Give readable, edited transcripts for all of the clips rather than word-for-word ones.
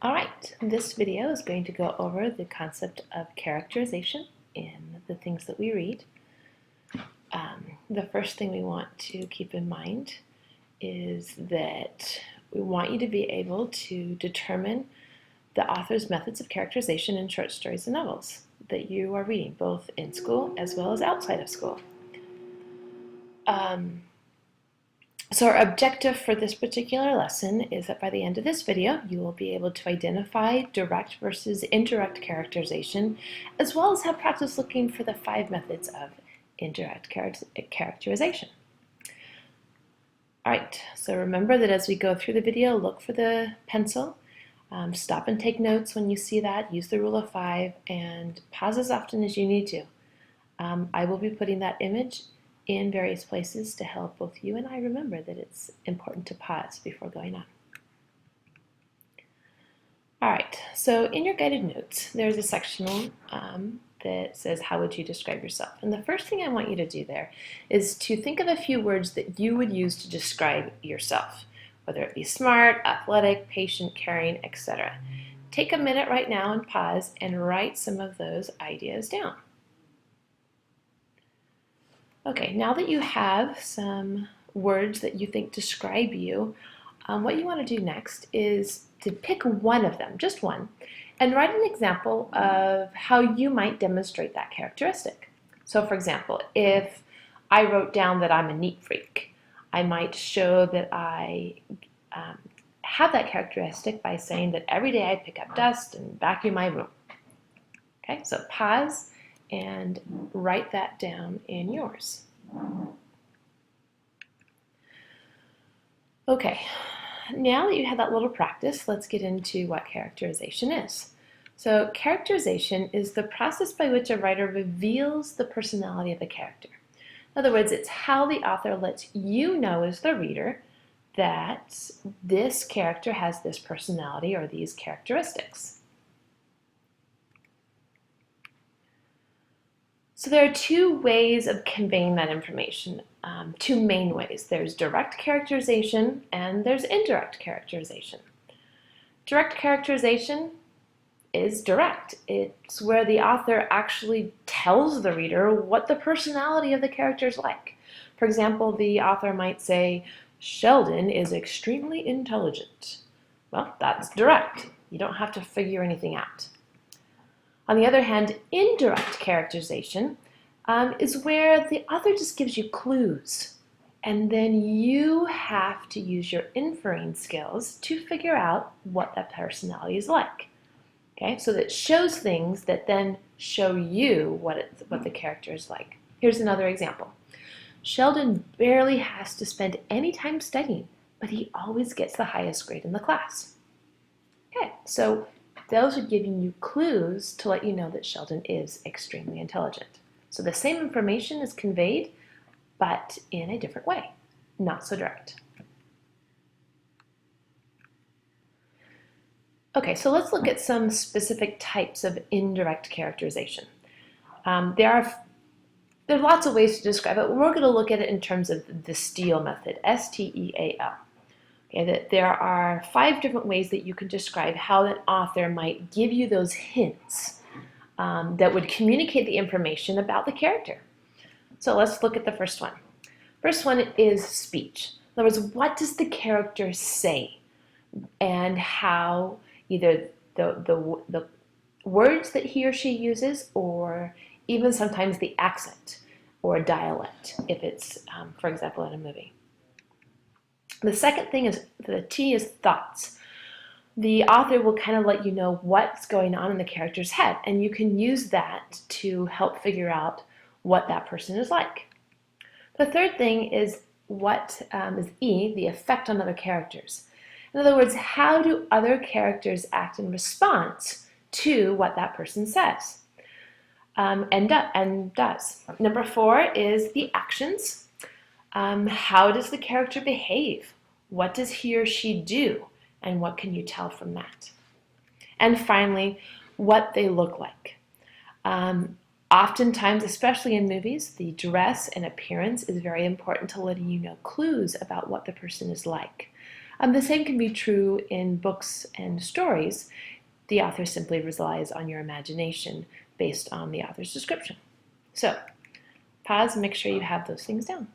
All right, this video is going to go over the concept of characterization in the things that we read. The first thing we want to keep in mind is that we want you to be able to determine the author's methods of characterization in short stories and novels that you are reading, both in school as well as outside of school. So our objective for this particular lesson is that by the end of this video, you will be able to identify direct versus indirect characterization, as well as have practice looking for the 5 methods of indirect characterization. All right, so remember that as we go through the video, look for the pencil, stop and take notes when you see that, use the rule of 5, and pause as often as you need to. I will be putting that image in various places to help both you and I remember that it's important to pause before going on. All right, so in your guided notes, there's a section that says, how would you describe yourself? And the first thing I want you to do there is to think of a few words that you would use to describe yourself, whether it be smart, athletic, patient, caring, etc. Take a minute right now and pause and write some of those ideas down. Okay, now that you have some words that you think describe you, what you want to do next is to pick one of them, just one, and write an example of how you might demonstrate that characteristic. So for example, if I wrote down that I'm a neat freak, I might show that I have that characteristic by saying that every day I pick up dust and vacuum my room. Okay, so pause and write that down in yours. Okay, now that you have that little practice, let's get into what characterization is. So characterization is the process by which a writer reveals the personality of a character. In other words, it's how the author lets you know as the reader that this character has this personality or these characteristics. So there are 2 ways of conveying that information, 2 main ways. There's direct characterization and there's indirect characterization. Direct characterization is direct. It's where the author actually tells the reader what the personality of the character is like. For example, the author might say, Sheldon is extremely intelligent. Well, that's direct. You don't have to figure anything out. On the other hand, indirect characterization is where the author just gives you clues, and then you have to use your inferring skills to figure out what that personality is like. Okay, so that shows things that then show you what the character is like. Here's another example. Sheldon barely has to spend any time studying, but he always gets the highest grade in the class. Okay, so those are giving you clues to let you know that Sheldon is extremely intelligent. So the same information is conveyed, but in a different way, not so direct. Okay, so let's look at some specific types of indirect characterization. There are lots of ways to describe it. We're going to look at it in terms of the STEAL method, S-T-E-A-L. Okay, that there are 5 different ways that you can describe how an author might give you those hints that would communicate the information about the character. So let's look at the first one. First one is speech. In other words, what does the character say? And how either the words that he or she uses, or even sometimes the accent or dialect, if it's, for example, in a movie. The second thing is, the T is thoughts. The author will kind of let you know what's going on in the character's head, and you can use that to help figure out what that person is like. The third thing is is E, the effect on other characters. In other words, how do other characters act in response to what that person says and does. Number 4 is the actions. How does the character behave? What does he or she do? And what can you tell from that? And finally, what they look like. Oftentimes, especially in movies, the dress and appearance is very important to letting you know clues about what the person is like. The same can be true in books and stories. The author simply relies on your imagination based on the author's description. So, pause and make sure you have those things down.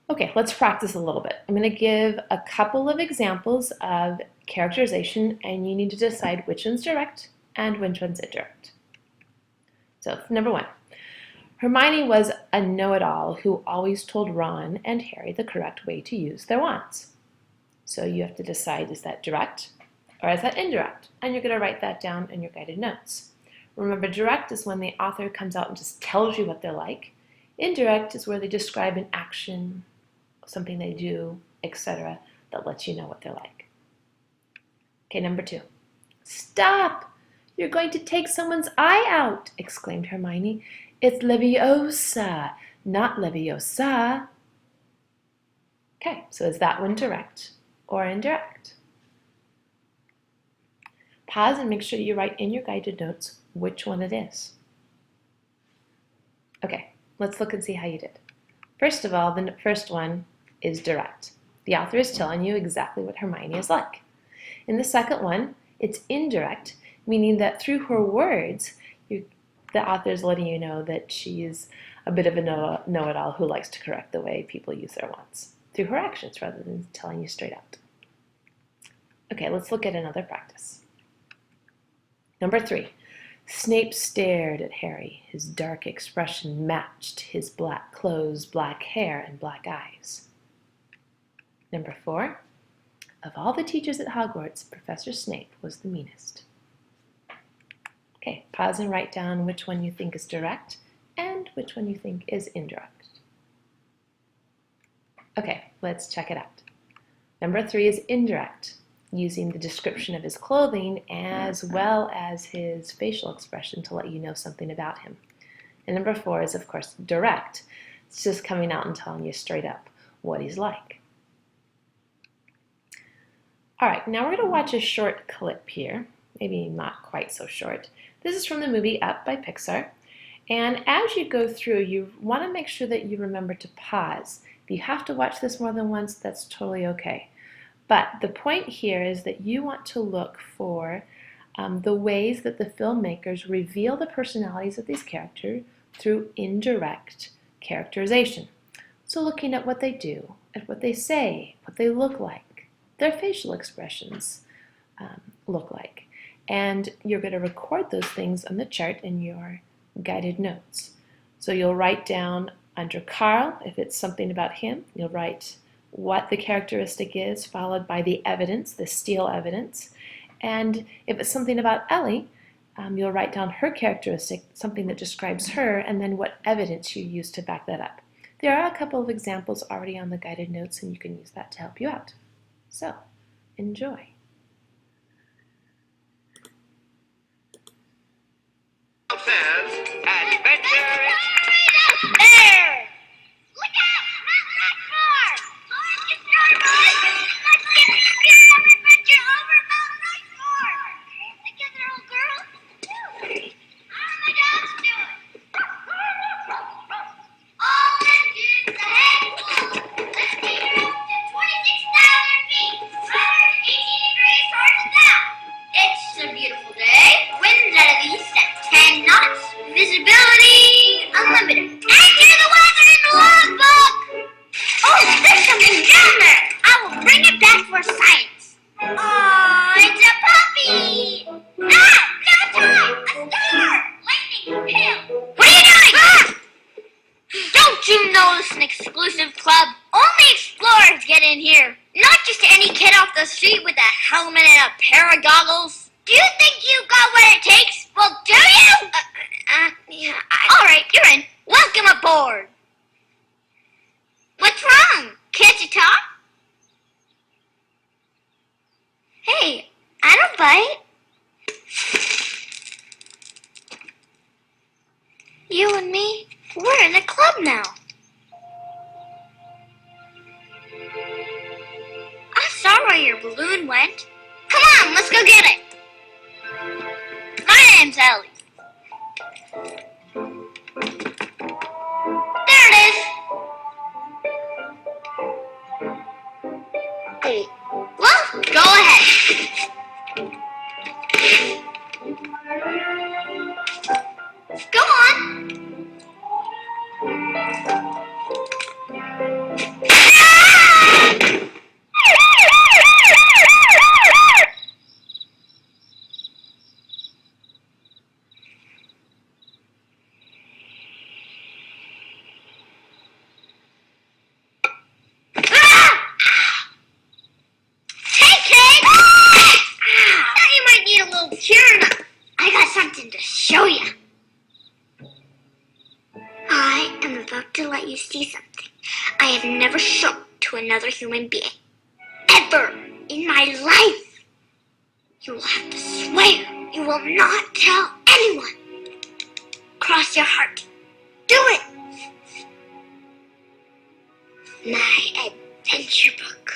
Okay, let's practice a little bit. I'm going to give a couple of examples of characterization, and you need to decide which one's direct and which one's indirect. So, number 1. Hermione was a know-it-all who always told Ron and Harry the correct way to use their wands. So you have to decide, is that direct or is that indirect? And you're going to write that down in your guided notes. Remember, direct is when the author comes out and just tells you what they're like. Indirect is where they describe an action, something they do, etc., that lets you know what they're like. Okay, number 2. Stop! You're going to take someone's eye out, exclaimed Hermione. It's Leviosa, not Leviosa. Okay, so is that one direct or indirect? Pause and make sure you write in your guided notes which one it is. Okay, let's look and see how you did. First of all, the first one is direct. The author is telling you exactly what Hermione is like. In the second one, it's indirect, meaning that through her words, the author is letting you know that she's a bit of a know-it-all who likes to correct the way people use their wands through her actions rather than telling you straight out. Okay, let's look at another practice. Number 3, Snape stared at Harry. His dark expression matched his black clothes, black hair, and black eyes. Number 4, of all the teachers at Hogwarts, Professor Snape was the meanest. Okay, pause and write down which one you think is direct and which one you think is indirect. Okay, let's check it out. Number 3 is indirect, using the description of his clothing as well as his facial expression to let you know something about him. And number 4 is, of course, direct. It's just coming out and telling you straight up what he's like. All right, now we're going to watch a short clip here. Maybe not quite so short. This is from the movie Up by Pixar. And as you go through, you want to make sure that you remember to pause. If you have to watch this more than once, that's totally okay. But the point here is that you want to look for the ways that the filmmakers reveal the personalities of these characters through indirect characterization. So looking at what they do, at what they say, what they look like, their facial expressions look like. And you're going to record those things on the chart in your guided notes. So you'll write down under Carl, if it's something about him, you'll write what the characteristic is, followed by the evidence, the steal evidence. And if it's something about Ellie, you'll write down her characteristic, something that describes her, and then what evidence you use to back that up. There are a couple of examples already on the guided notes, and you can use that to help you out. So, enjoy. Adventures! There! Look out! Not that far! It's normal! Let's get the spirit of adventure over Mount Rushmore! Together, old girl! How are my dogs doing? All engines ahead! Let's take her up to 26,000 feet! 180 degrees towards the south! It's a beautiful day. Winds at least at 10 knots. Visibility unlimited. Enter the weather in the logbook! Oh, there's something down there! I will bring it back for science. Oh, it's a puppy! Ah! Now time! A star! Lightning! Hail! What are you doing? Ah! Don't you know it's an exclusive club? Only explorers get in here. Not just any kid off the street with a helmet and a pair of goggles. Do you think you got what it takes? Well, do you? Yeah. All right, you're in. Welcome aboard. What's wrong? Can't you talk? Hey, I don't bite. You and me, we're in a club now. I saw where your balloon went. Come on, let's go get it. My name's Ellie. There it is. Go ahead. Go on. I got something to show you. I am about to let you see something I have never shown to another human being. Ever in my life. You will have to swear you will not tell anyone. Cross your heart. Do it. My adventure book.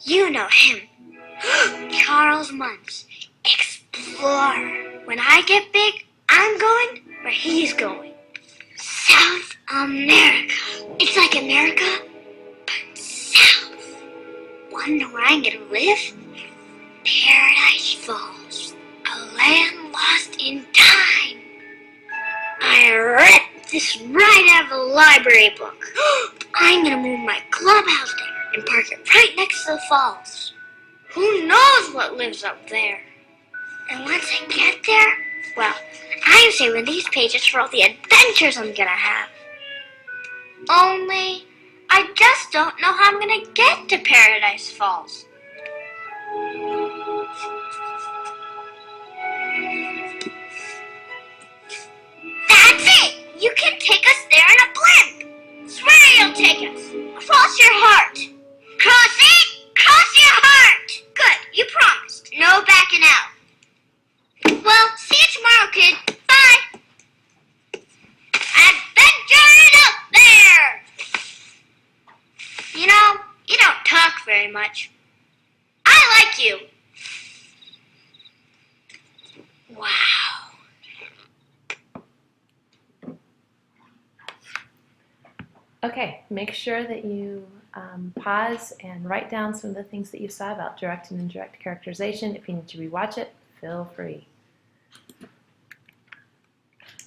You know him. Charles Muntz, explorer. When I get big, I'm going where he's going. South America. It's like America, but south. Wanna know where I'm gonna live? Paradise Falls. A land lost in time. I read this right out of a library book. I'm gonna move my clubhouse there and park it right next to the falls. Who knows what lives up there? And once I get there, well, I'm saving these pages for all the adventures I'm gonna have. Only, I just don't know how I'm gonna get to Paradise Falls. That's it! You can take us there in a blimp. Swear you'll take us. Cross your heart. Cross it? Cross your heart. Good, you promised. No backing out. Well, see you tomorrow, kid. Bye. Adventuring up there! You know, you don't talk very much. I like you. Wow. Okay, make sure that you pause and write down some of the things that you saw about direct and indirect characterization. If you need to rewatch it, feel free.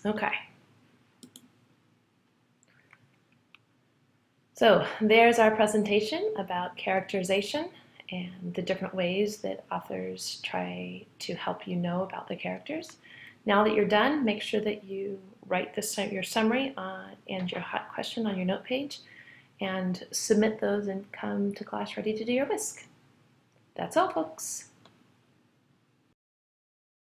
Okay. So there's our presentation about characterization and the different ways that authors try to help you know about the characters. Now that you're done, make sure that you write your summary and your hot question on your note page and submit those and come to class ready to do your whisk. That's all, folks.